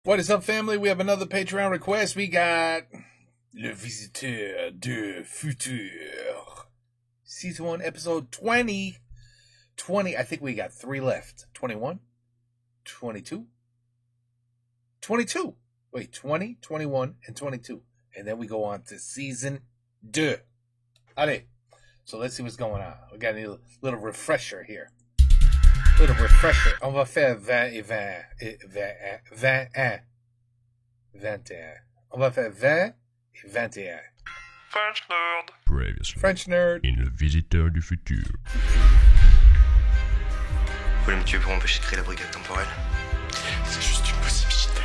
What is up, family? We have another Patreon request. We got Le Visiteur du Futur. Season 1, episode 20. 20, I think we got 3 left. 21? 22? 22. Wait, 20, 21, and 22. And then we go on to season 2. Allez. So let's see what's going on. We got a little refresher here. Little refresher. On va faire 20 et 21. On va faire 20 et 21. French Nerd. Previously. French Nerd. In Le Visiteur du Futur. Vous voulez me tuer pour empêcher de créer la brigade temporelle? C'est juste une possibilité.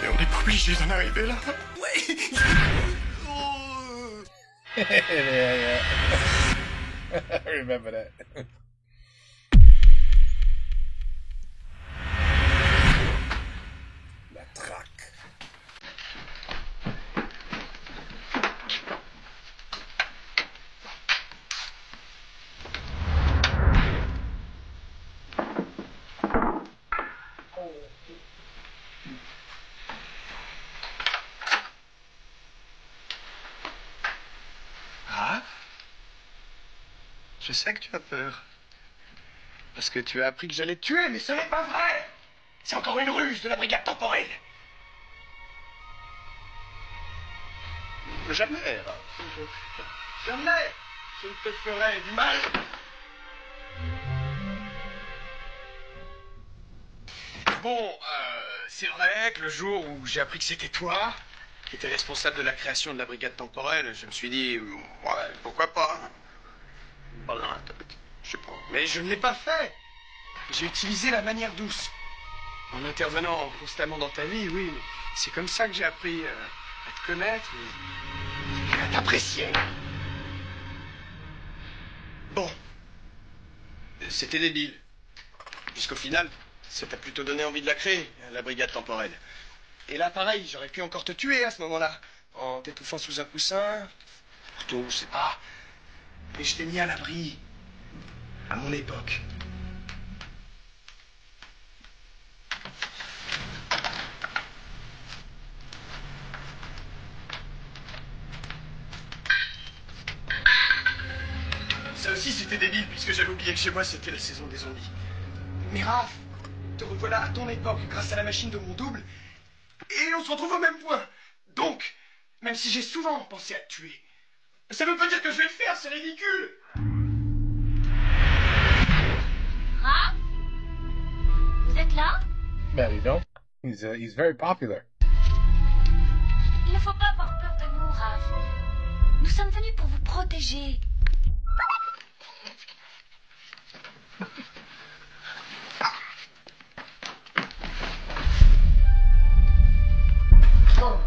Mais on n'est pas obligé d'en arriver là. Ouais. Yeah. I remember that. La traque. Ah? Je sais que tu as peur. Parce que tu as appris que j'allais te tuer, mais ce n'est pas vrai! C'est encore une ruse de la brigade temporelle! Jamais, Raph. Jamais! Je ne te ferai du mal! Bon, c'est vrai que le jour où j'ai appris que c'était toi qui étais responsable de la création de la brigade temporelle, je me suis dit, ouais, pourquoi pas? Pas dans la tête, je sais pas. Mais je ne l'ai pas fait! J'ai utilisé la manière douce. En intervenant constamment dans ta vie, oui, mais c'est comme ça que j'ai appris à te connaître et à t'apprécier. Bon. C'était débile. Puisqu'au final, ça t'a plutôt donné envie de la créer, la brigade temporelle. Et là, pareil, j'aurais pu encore te tuer à ce moment-là, en t'étouffant sous un coussin, couteau, je sais pas. Et je t'ai mis à l'abri, à mon époque. Ça aussi, c'était débile, puisque j'avais oublié que chez moi, c'était la saison des zombies. Mais Raph, te revoilà à ton époque, grâce à la machine de mon double, et on se retrouve au même point. Donc, même si j'ai souvent pensé à te tuer, ça veut pas dire que je vais le faire, c'est ridicule. Raph? Vous êtes là? Man, you know, he's very popular. Il ne faut pas avoir peur de nous, Raph. Nous sommes venus pour vous protéger. Bon,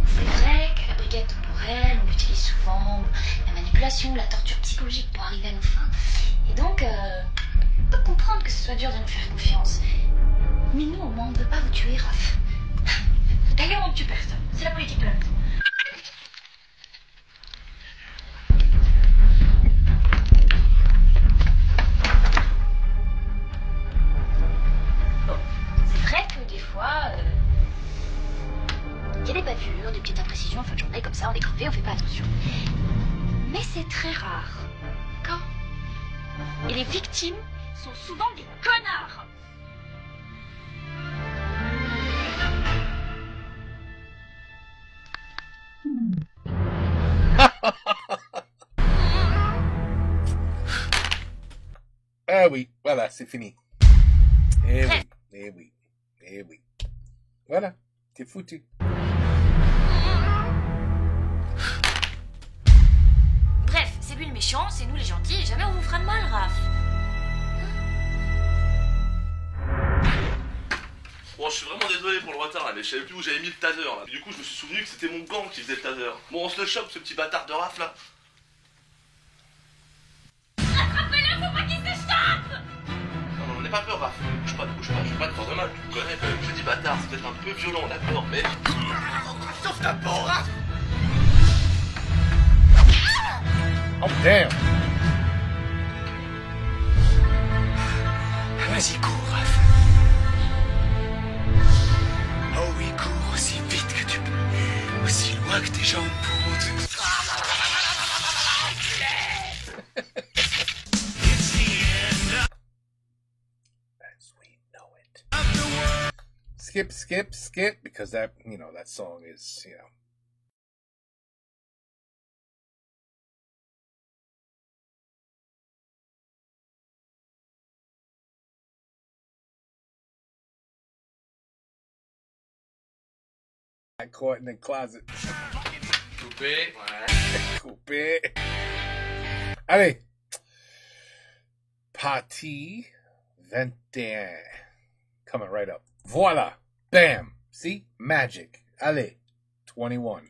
c'est vrai que la brigade temporelle, on l'utilise souvent, la manipulation, la torture psychologique pour arriver à nos fins. Et donc, on peut comprendre que ce soit dur de nous faire confiance. Mais nous, au moins, on ne veut pas vous tuer, Raph. D'ailleurs, on ne tue personne. C'est la politique de la maison. Bon, c'est vrai que des fois, il y a des bavures, des petites imprécisions en fin de journée, comme ça, on est crevé, on fait pas attention. Mais c'est très rare. Quand? Et les victimes sont souvent des connards. Ah oui, voilà, c'est fini. Eh oui. Voilà, t'es foutu. Bref, c'est lui le méchant, c'est nous les gentils, et jamais on vous fera de mal, Raph. Bon, je suis vraiment désolé pour le retard là, mais je savais plus où j'avais mis le taser là. Du coup, je me suis souvenu que c'était mon gang qui faisait le taser. Bon, on se le chope, ce petit bâtard de Raph là. Attrapez-le, faut pas qu'il s'échappe! Non, on n'est pas peur, Raph. Bouge pas, je vais pas te faire de mal. Tu me connais, quand même. Je dis bâtard, c'est peut-être un peu violent, d'accord, mais. Sauf ta peau, Raph. Oh damn. Vas-y, cours, Raph. Skip, skip, skip, because that, you know, that song is, you know. Caught in the closet. Coupé. Ouais. Coupé. Allez. Partie 21. Coming right up. Voila. Bam. See? Magic. Allez. 21.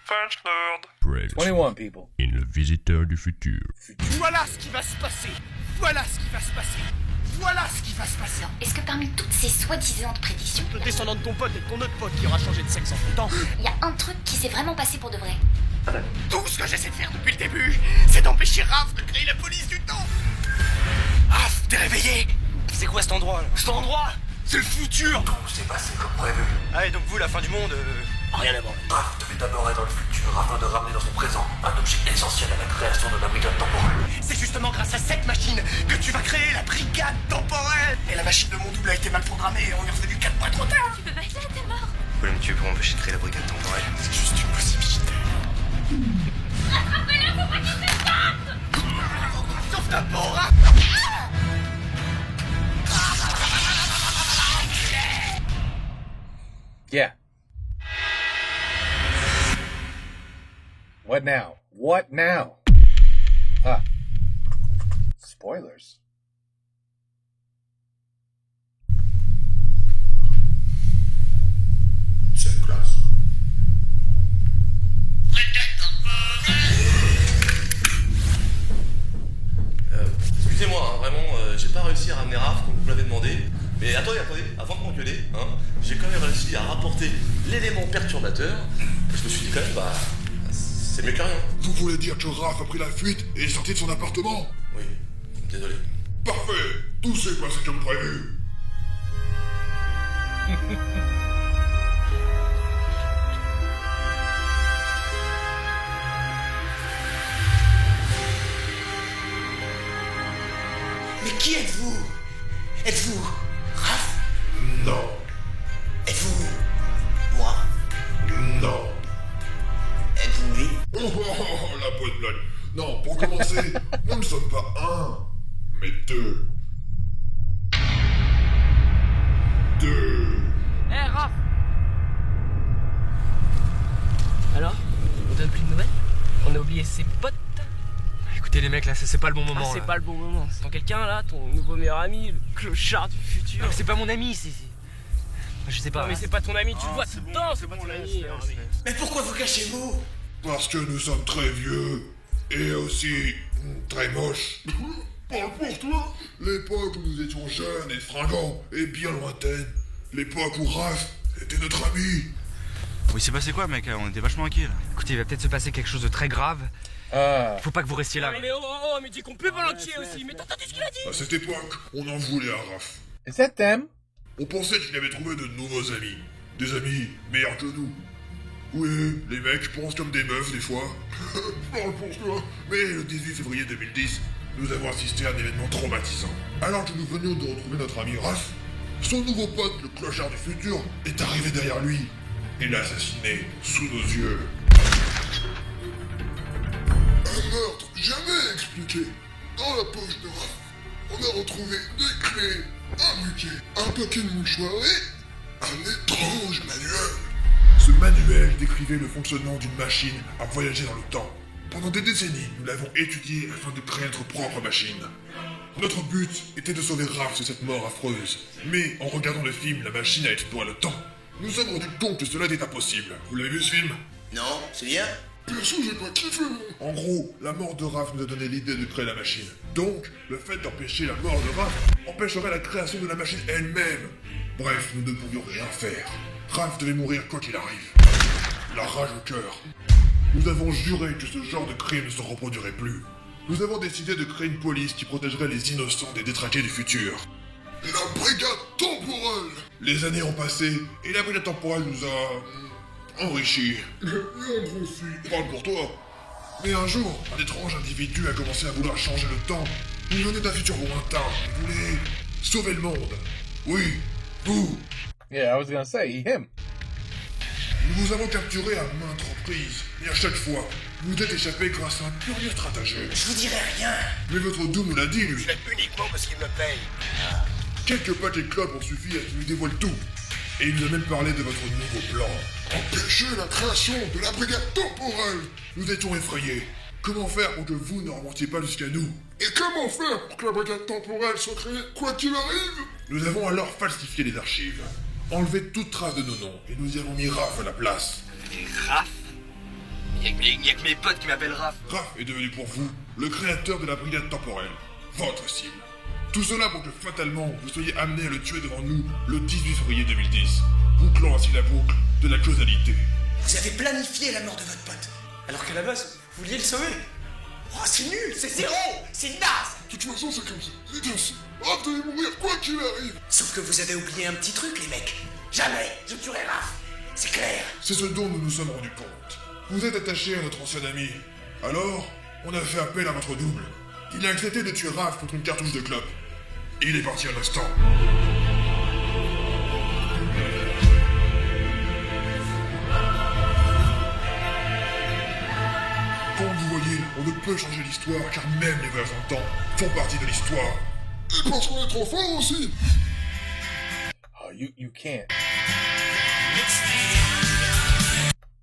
French Lord. Brave 21 people. in Le Visiteur du Futur. Voilà ce qui va se passer. Voilà ce qui va se passer. Voilà ce qui va se passer. Est-ce que parmi toutes ces soi-disant prédictions, Le descendant de ton pote et de ton autre pote qui aura changé de sexe en son temps. il y a un truc qui s'est vraiment passé pour de vrai? Tout ce que j'essaie de faire depuis le début, c'est d'empêcher Raph de créer la police du temps. Raph, t'es réveillé? C'est quoi cet endroit là? Cet endroit, c'est le futur. Tout s'est passé comme prévu. Ah et donc vous, la fin du monde, rien à voir. Raph devait d'abord être dans le futur afin de ramener dans son présent un objet essentiel à la création de la brigade temporelle. C'est justement grâce à cette machine que tu vas créer la brigade temporelle. Et la machine de mon double a été mal programmée et on est revenu 4 mois trop tard. Tu peux pas être là, t'es mort. Vous voulez me tuer pour m'empêcher de créer la brigade temporelle? C'est juste une possibilité. Attrapez-le, faut pas qu'il se batte. Sauf ta peau, Raph. Yeah. What now? What now? Ah. Spoilers. C'est classe. Excusez-moi, hein, vraiment, j'ai pas réussi à ramener Raph comme vous l'avez demandé. Mais attendez, avant de m'engueuler, hein, j'ai quand même réussi à rapporter l'élément perturbateur. Je me suis dit quand même, bah, c'est mieux que rien. Vous voulez dire que Raph a pris la fuite et est sorti de son appartement? Oui, désolé. Parfait. Tout s'est passé comme prévu. Mais qui êtes-vous? Êtes-vous Raph? Non. Êtes-vous moi? Non. Êtes-vous lui? Oh, la bonne blague. Non, pour commencer, nous ne sommes pas un, mais deux. Deux. Hé, Raph! Alors? On donne plus de nouvelles? On a oublié ses potes? Écoutez les mecs là, c'est pas le bon moment. Ah, c'est là. pas le bon moment. C'est ton quelqu'un là, ton nouveau meilleur ami, le clochard du futur. Non, mais c'est pas mon ami, c'est. Je sais pas. Non, mais c'est pas ton ami, tu le vois tout le temps, c'est pas ton ami. Mais pourquoi vous cachez-vous? Parce que nous sommes très vieux et aussi très moches. Parle pour toi. L'époque où nous étions jeunes et fringants est bien lointaine. L'époque où Raph était notre ami. Oui, c'est passé quoi, mec? On était vachement inquiets là. Écoutez, il va peut-être se passer quelque chose de très grave. Ah. Faut pas que vous restiez là. Mais oh, mais dis qu'on peut volontiers aussi. Mais t'as entendu ce qu'il a dit? À cette époque, on en voulait à Raph. Is that them? On pensait qu'il avait trouvé de nouveaux amis. Des amis meilleurs que nous. Oui, les mecs pensent comme des meufs des fois. Parle pour toi. Mais le 18 février 2010, nous avons assisté à un événement traumatisant. Alors que nous venions de retrouver notre ami Raph, son nouveau pote, le clochard du futur, est arrivé derrière lui et l'a assassiné sous nos yeux. Un meurtre jamais expliqué. Dans la poche de Raph, on a retrouvé des clés, un budget, un paquet de mouchoirs et un étrange manuel. Ce manuel décrivait le fonctionnement d'une machine à voyager dans le temps. Pendant des décennies, nous l'avons étudié afin de créer notre propre machine. Notre but était de sauver Raph de cette mort affreuse. Mais en regardant le film La machine à explorer le temps, nous sommes rendus compte que cela était impossible. Vous l'avez vu ce film? Non, c'est bien. Perso, j'ai pas kiffé. En gros, la mort de Raph nous a donné l'idée de créer la machine. Donc, le fait d'empêcher la mort de Raph empêcherait la création de la machine elle-même. Bref, nous ne pouvions rien faire. Raph devait mourir quoi qu'il arrive. La rage au cœur. Nous avons juré que ce genre de crime ne se reproduirait plus. Nous avons décidé de créer une police qui protégerait les innocents des détraqués du futur. La brigade temporelle. Les années ont passé et la brigade temporelle nous a enrichis. Parle pour toi. Mais un jour, un étrange individu a commencé à vouloir changer le temps. Il venait d'un futur lointain. Il voulait sauver le monde. Oui, vous. Yeah, I was gonna say, him. Nous vous avons capturé à maintes reprises, et à chaque fois, vous êtes échappé grâce à un curieux stratagème. Je vous dirai rien. Mais votre Doom nous l'a dit, lui. Je l'aime uniquement parce qu'il me paye. Quelques paquets de clopes ont suffi à ce qu'il nous dévoile tout. Et il nous a même parlé de votre nouveau plan. Empêcher la création de la brigade temporelle. Nous étions effrayés. Comment faire pour que vous ne remontiez pas jusqu'à nous? Et comment faire pour que la brigade temporelle soit créée quoi qu'il arrive? Nous avons alors falsifié les archives, enlevé toute trace de nos noms, et nous y avons mis Raph à la place. Raph? Il y a que mes potes qui m'appellent Raph. Raph est devenu pour vous le créateur de la brigade temporelle, votre cible. Tout cela pour que fatalement vous soyez amené à le tuer devant nous le 18 février 2010, bouclant ainsi la boucle de la causalité. Vous avez planifié la mort de votre pote, alors qu'à la base, vous vouliez le sauver. Oh, c'est nul, c'est zéro, c'est naze. De toute façon, c'est comme ça. C'est ainsi. Raph devait mourir quoi qu'il arrive. Sauf que vous avez oublié un petit truc, les mecs. Jamais je tuerai Raph. C'est clair. C'est ce dont nous nous sommes rendus compte. Vous êtes attaché à notre ancien ami. Alors, on a fait appel à votre double. Il a accepté de tuer Raph contre une cartouche de clope. Il est parti à l'instant. Comme vous voyez, on ne peut changer l'histoire car même les voyages dans le temps font partie de l'histoire. Et parce qu'on est trop fort aussi. Oh, you can't.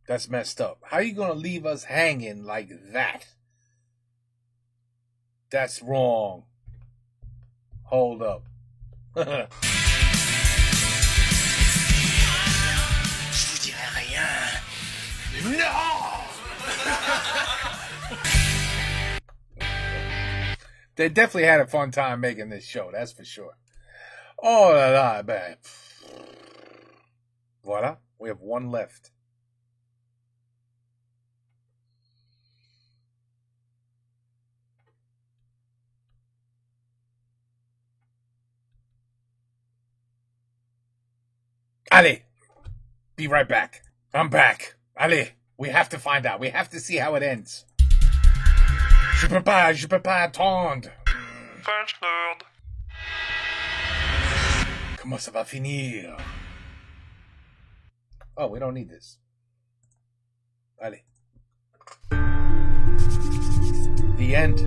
That's messed up. How you gonna leave us hanging like that? That's wrong. Hold up. Je vous dirai rien. Non. They definitely had a fun time making this show, that's for sure. Oh là là, ben. Voilà, we have one left. Allez, be right back. I'm back. Allez, we have to find out. We have to see how it ends. Je peux pas attendre. French Lord. Comment ça va finir? Oh, we don't need this. Allez. The end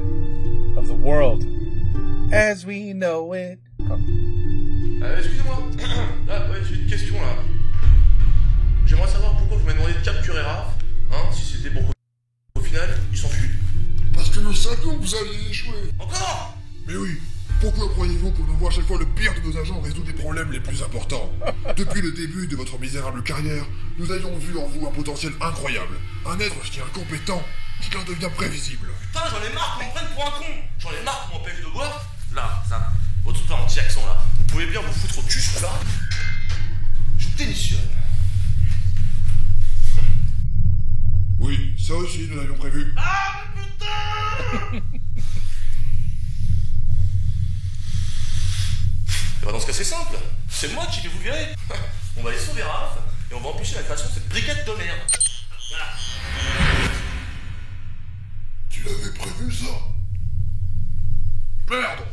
of the world as we know it. Oh. Excusez-moi. Là, ouais, j'ai une question là. J'aimerais savoir pourquoi vous m'avez demandé de capturer Raph. Hein, si c'était pour qu'au final, il s'enfuit. Parce que nous savions que vous alliez échouer. Encore? Mais oui. Pourquoi croyez-vous qu'on envoie à chaque fois le pire de nos agents résoudre les problèmes les plus importants? Depuis le début de votre misérable carrière, nous avions vu en vous un potentiel incroyable. Un être qui est incompétent, qui en devient prévisible. Putain, j'en ai marre qu'on me prenne pour un con. J'en ai marre qu'on m'empêche de boire. Là, ça, votre truc anti-accent là. Vous pouvez bien vous foutre au cul, je ça. Je démissionne. Oui, ça aussi, nous l'avions prévu. Ah, mais putain! Et bah dans ce cas, c'est simple. C'est moi qui vais vous virer. On va aller sauver Raph et on va empêcher la création de cette brigade de merde. Voilà. Tu l'avais prévu, ça? Merde!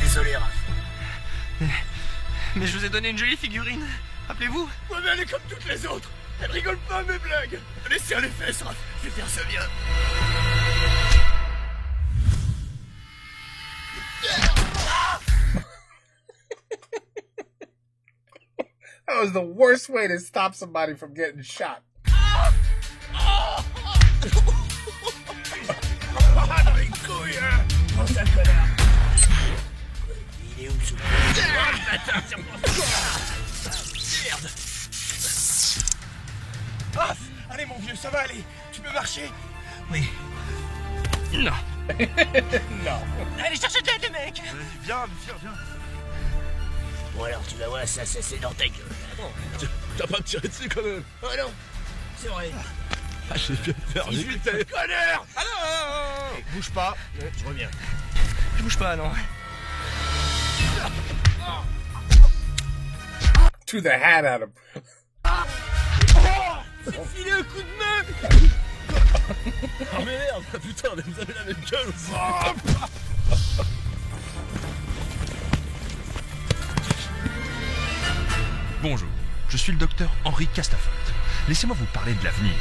Désolé, Raph. Mais je vous ai donné une jolie figurine. Rappelez-vous? Ouais, mais elle est comme toutes les autres. Elle rigole pas à mes blagues. Laissez les fesses, Raph. Je vais faire ça bien. That was the worst way to stop somebody from getting shot. Il est où ce merde. Raph, allez mon vieux, ça va aller. Tu peux marcher? Oui. Non. Non. Allez chercher de l'aide, mec. Viens. Bon alors, tu vas voir, ça c'est dans ta gueule. Bon, T'as pas tiré dessus quand même. oh non, c'est vrai. Ah, j'ai bien perdu. Connard. Ah non, Hey, bouge pas, je reviens. je bouge pas, non. To the hat at him. C'est filé un coup de main. Oh merde, putain, vous avez la même gueule aussi. Bonjour, je suis le docteur Henri Castafolte. Laissez-moi vous parler de l'avenir.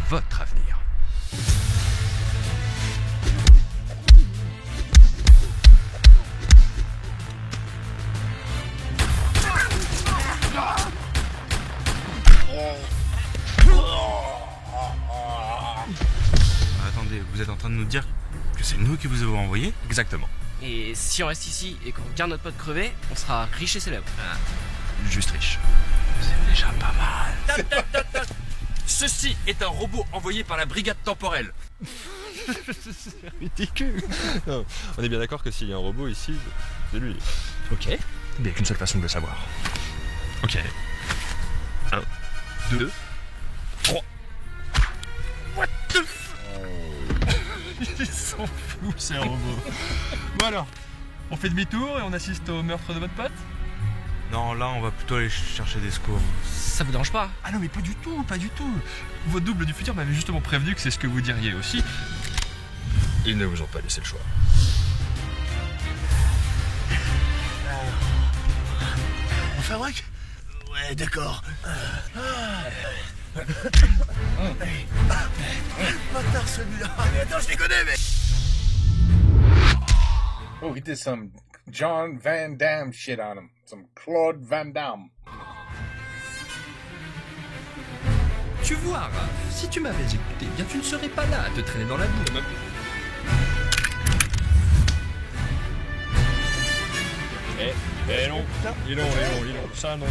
Votre avenir. Attendez, vous êtes en train de nous dire que c'est nous qui vous avons envoyé? Exactement. Et si on reste ici et qu'on regarde notre pote crever, on sera riche et célèbre. Ah, juste riche. C'est déjà pas mal. Ceci est un robot envoyé par la brigade temporelle. C'est ridicule. Non, on est bien d'accord que s'il y a un robot ici, c'est lui. Ok. Il n'y a qu'une seule façon de le savoir. Ok. 1, 2, 3. What the f... Ils sont fous, ces robots. Bon alors, on fait demi-tour et on assiste au meurtre de votre pote? Non, là, on va plutôt aller chercher des secours. Ça vous dérange pas? Ah non, mais pas du tout, pas du tout. Votre double du futur m'avait justement prévenu que c'est ce que vous diriez aussi. Ils ne vous ont pas laissé le choix. On fabrique? Ouais, d'accord. Bâtard celui-là. Mais attends, je les connais, mais... Oh, he did some John Van Damme shit on him. Some Claude Van Damme. Tu vois, Raph, si tu m'avais écouté, bien tu ne serais pas là à te traîner dans la boue. Non, il est long, ça non.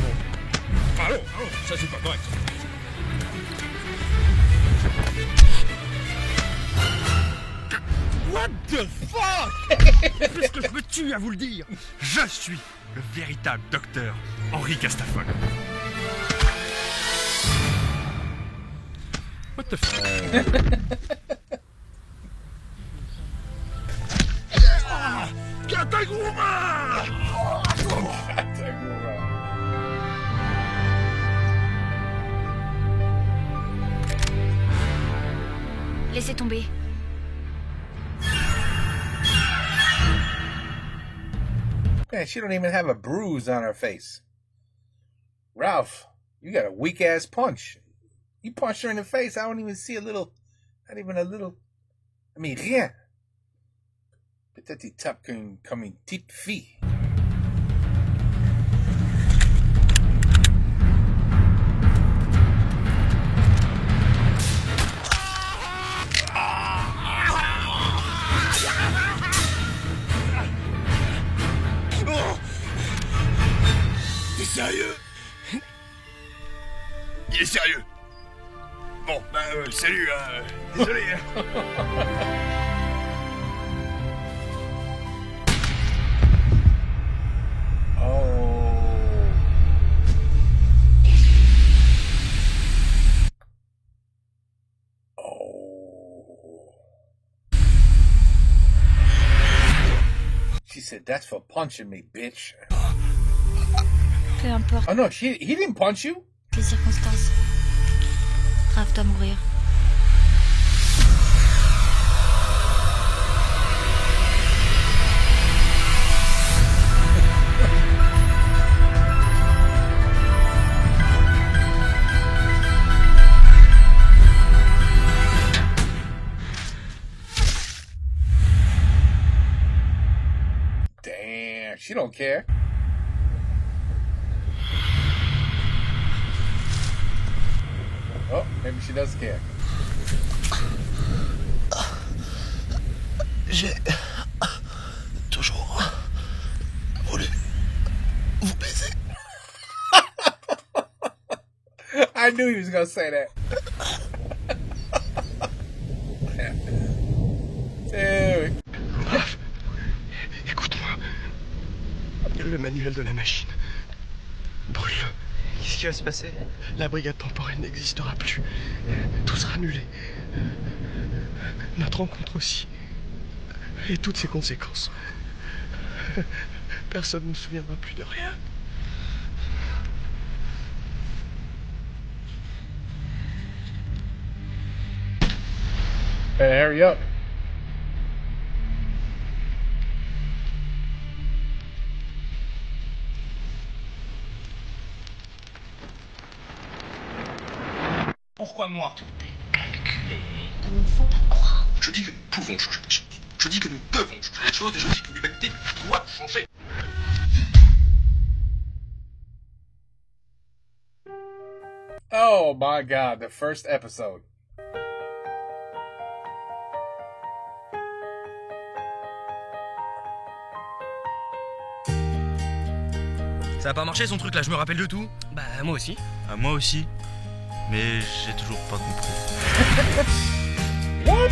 Allô, ça c'est pas correct. What the fuck? Plus que je me tue à vous le dire. Je suis le véritable docteur Henri Castafolte. What the fuck? Kataguma! Laissez tomber. Man, she don't even have a bruise on her face. Ralph, you got a weak ass punch. You punched her in the face. I don't even see a little, not even a little. I mean, rien. Peut-être il tape comme une petite fille. T'es sérieux? Il est sérieux. Bon, bah salut, désolé. She said, "That's for punching me, bitch." Peu importe Oh no, he didn't punch you. les circonstances. Raph doit mourir. Damn, she don't care. Oh, maybe she does care. J'ai toujours voulu vous baiser. I knew he was gonna say that. Raph, écoute-moi. Le manuel de la machine. Brûle-le. Qu'est-ce qui va se passer? La brigade temporelle n'existera plus. Tout sera annulé. Notre rencontre aussi. Et toutes ses conséquences. Personne ne se souviendra plus de rien. Hey, hurry up. Pourquoi moi? Il ne faut pas croire. Je dis que nous pouvons changer les choses. Je dis que nous devons changer les choses et je dis que l'humanité doit changer. Oh my god, the first episode. Ça a pas marché son truc là, je me rappelle de tout. Bah, moi aussi. Ah, moi aussi. Mais j'ai toujours pas compris. What?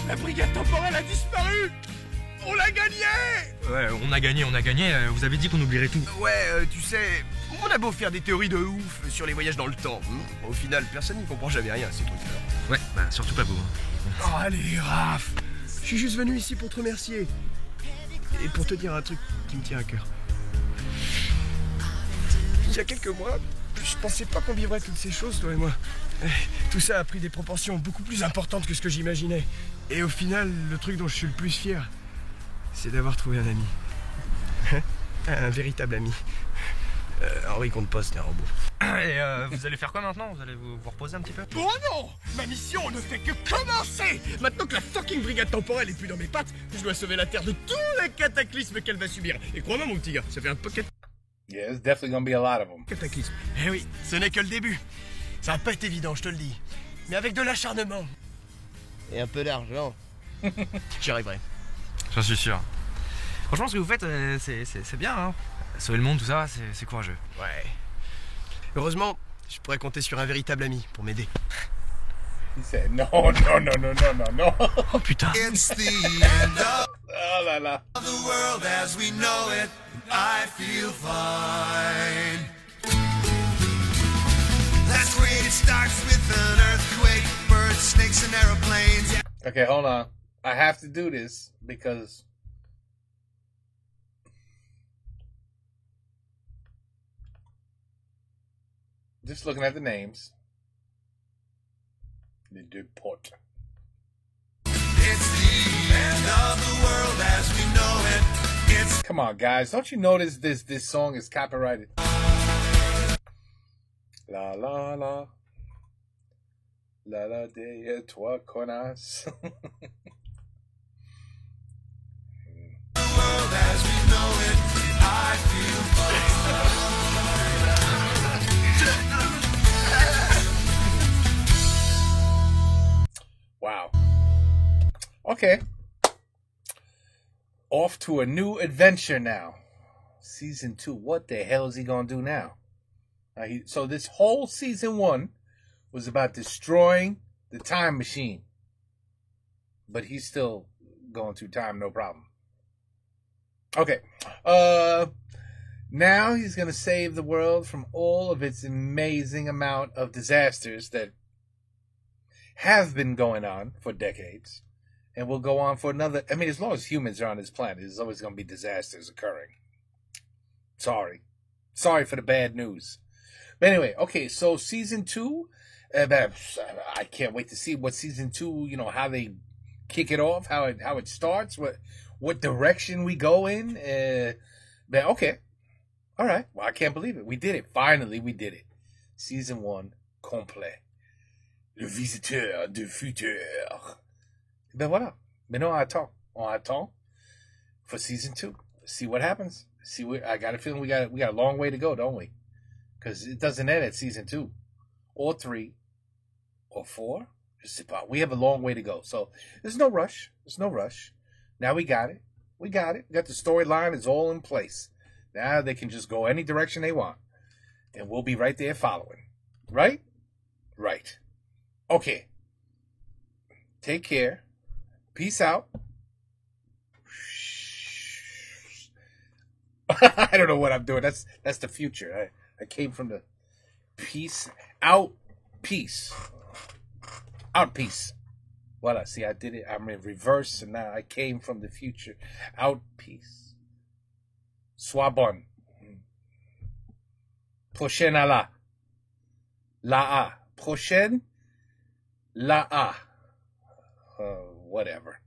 La brigade temporelle a disparu. On l'a gagné. Ouais, on a gagné, vous avez dit qu'on oublierait tout. Ouais, tu sais, on a beau faire des théories de ouf sur les voyages dans le temps. Au final, personne n'y comprend jamais rien à ces trucs-là. Ouais, bah surtout pas vous. Oh, allez, Raph. Je suis juste venu ici pour te remercier. Et pour te dire un truc qui me tient à cœur. Il y a quelques mois, je pensais pas qu'on vivrait toutes ces choses, toi et moi. Tout ça a pris des proportions beaucoup plus importantes que ce que j'imaginais. Et au final, le truc dont je suis le plus fier, c'est d'avoir trouvé un ami. Un véritable ami. Henri compte pas, c'était un robot. Et vous allez faire quoi maintenant? Vous allez vous reposer un petit peu? Oh non! Ma mission ne fait que commencer! Maintenant que la fucking brigade temporelle est plus dans mes pattes, je dois sauver la Terre de tous les cataclysmes qu'elle va subir. Et crois-moi mon petit gars, ça fait un pocket... Yeah, there's definitely gonna be a lot of them. Cataclysme. Eh oui, ce n'est que le début. Ça va pas être évident, je te le dis. Mais avec de l'acharnement. Et un peu d'argent. J'y arriverai. J'en suis sûr. Franchement, ce que vous faites, c'est bien, hein. Sauver le monde, tout ça, c'est courageux. Ouais. Heureusement, je pourrais compter sur un véritable ami pour m'aider. He said, no. Oh putain. It's the end of Oh là là. the world as we know it. I feel fine. That's the way it starts with an earthquake, birds, snakes, and aeroplanes. Okay, hold on. I have to do this because just looking at the names. Les deux potes. It's the end of the world as we know it. It's Come on, guys. Don't you notice this song is copyrighted? La la la. La la de toi connasse. the world as we know it. I feel Wow. Okay. Off to a new adventure now. Season 2. What the hell is he gonna do now? So this whole season 1 was about destroying the time machine. But he's still going through time, no problem. Okay. Now he's gonna save the world from all of its amazing amount of disasters that have been going on for decades and will go on for another. I mean, as long as humans are on this planet, there's always going to be disasters occurring. Sorry for the bad news. But anyway, okay, so season 2, I can't wait to see what season 2, how they kick it off, how it starts, what direction we go in. But okay, all right. Well, I can't believe it. We did it. Finally, we did it. Season 1 complet. Le visiteur du futur. Ben voilà. Maintenant, on attend for season 2. See what happens. I got a feeling we got a long way to go, don't we? Because it doesn't end at season 2, or 3, or 4. Je sais pas. We have a long way to go. So there's no rush. Now we got it. We got the storyline. It's all in place. Now they can just go any direction they want, and we'll be right there following. Right. Okay. Take care. Peace out. I don't know what I'm doing. That's the future. I came from the peace out. Peace. Out peace. Voila. See, I did it. I'm in reverse, and now I came from the future. Out peace. Sois bon. Prochaine à la. La A. Prochaine. La A. Whatever.